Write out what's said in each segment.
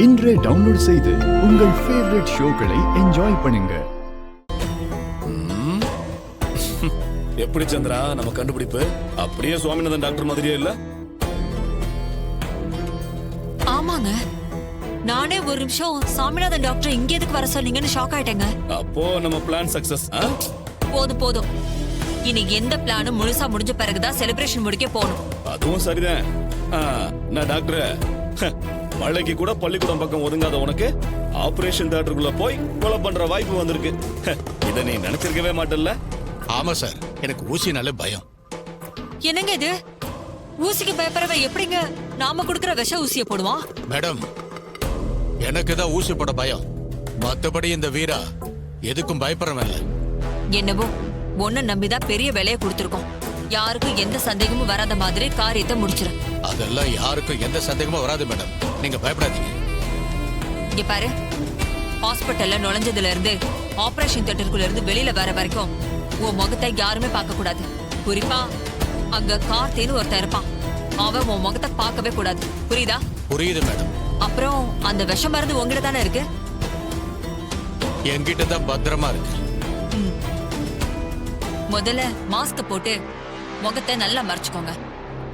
இன்றே டவுன்லோட் செய்து உங்கள் ஃபேவரட் ஷோக்களை என்ஜாய் பண்ணுங்க. எப்படி சந்திரா நம்ம கண்டுபிடிப்பு அப்படியே சுவாமிநாதன் டாக்டர் மாதிரியே இல்ல? ஆமாங்க, நானே ஒரு நிமிஷம் சாமிநாதன் டாக்டர் இங்க எதுக்கு வர சொன்னீங்கன்னு ஷாக் ஆயிட்டேங்க. அப்போ நம்ம பிளான் சக்சஸ். போதும் போதும், இனி எந்த பிளானும் முழுசா முடிஞ்ச பிறகுதான் செலிப்ரேஷன் முடிக்க போகணும். அதுவும் சரிதான். நான் டாக்டர், மழைக்கு கூட பள்ளிக்கூடம் பக்கம் ஒதுங்காத உனக்கு ஆபரேஷன் தியேட்டருக்குள்ள போய் கொலை பண்ற வாய்ப்பு வந்திருக்கு. இத நீ நினைச்சிருக்கவே மாட்டல்ல? ஆமா சார், எனக்கு ஊசினாலே பயம். என்னங்க இது, ஊசிக்கு பயப்படுறவ எப்படிங்க நாம குடுக்கற விஷ ஊசிய போடுவான்? மேடம், எனக்கு தான் ஊசி போட பயம். மத்தபடி இந்த வீரா எதுக்கும் பயப்படுறவன் இல்ல. என்னவோ ஒன்ன நம்பிதான் பெரிய வேலையை கொடுத்திருக்கோம். யாருக்கும் எந்த சந்தேகமும் வராத மாதிரி காரியத்தை முடிச்சிரு. அதெல்லாம் யாருக்கும் எந்த சந்தேகமும் வராது மேடம், நீங்க பயப்படாதீங்க. இங்க பாரு, ஹாஸ்பிட்டல்ல நுழைஞ்சதுல இருந்து ஆபரேஷன் தியேட்டருக்குள்ள இருந்து வெளியில வர வரைக்கும் உன் முகத்தை யாருமே பார்க்க கூடாது. குறிப்பா அங்க கார்த்தின்னு ஒருத்தன் இருப்பான், அவன் உன் முகத்தை பார்க்கவே கூடாது. புரியுதா? புரியுது மேடம். அப்புறம் அந்த விஷம் மருந்து உங்ககிட்ட தானே இருக்கு? என்கிட்ட தான் பத்திரமா இருக்கு. முதல்ல மாஸ்க் போட்டு முகத்தை நல்லா மறைச்சுக்கோங்க.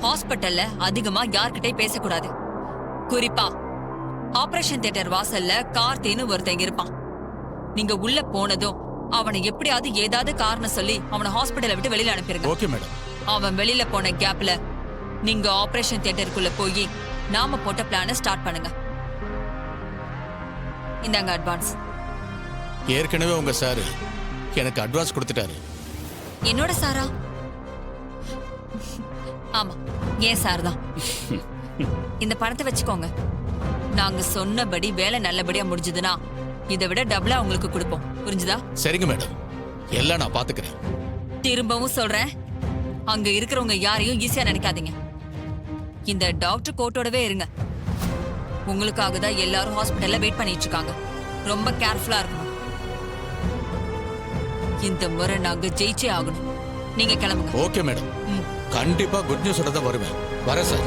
ஹாஸ்பிட்டல்ல அதிகமா யார்கிட்டயும் பேசக்கூடாது. குறிப்பா ஆபரேஷன் தியேட்டர் வாசல்ல கார்த்தின்னு ஒருத்தங்க இருப்பான். நீங்க உள்ள போனதும் அவனை எப்படியாவது ஏதாவது காரணம் சொல்லி அவனை ஹாஸ்பிட்டலை விட்டு வெளியில அனுப்பிருங்க. Okay madam. அவன் வெளியில போன கேப்ல நீங்க ஆபரேஷன் தியேட்டருக்குள்ள போய் நாம போட்ட பிளான ஸ்டார்ட் பண்ணுங்க. இந்தாங்க அட்வான்ஸ். ஏற்கனவே உங்க சார் எனக்கு அட்வான்ஸ் கொடுத்துட்டாரு. என்னோட சாரா? ஆமா, ஏன் சார் தான். இந்த பணத்தை வச்சுக்கோங்க. நாங்க சொன்னபடி வேலை நல்லபடியா முடிஞ்சதுன்னா இதை விட டபுளா உங்களுக்கு கொடுப்போம். புரிஞ்சுதா? சரிங்க மேடம், எல்லாம் நான் பாத்துக்கிறேன். திரும்பவும் சொல்றேன், அங்க இருக்கிறவங்க யாரையும் ஈஸியா நினைக்காதீங்க. இந்த டாக்டர் கோட்டோடவே இருங்க. உங்களுக்காக தான் எல்லாரும் ஹாஸ்பிட்டல்ல வெயிட் பண்ணிட்டு இருக்காங்க. ரொம்ப கேர்ஃபுல்லா இருக்கணும். இந்த முறை நாங்க ஜெயிச்சே ஆகணும். நீங்க கிளம்புங்க. ஓகே மேடம், கண்டிப்பா குட் நியூஸோட தான் வருவேன். வரேன் சார்.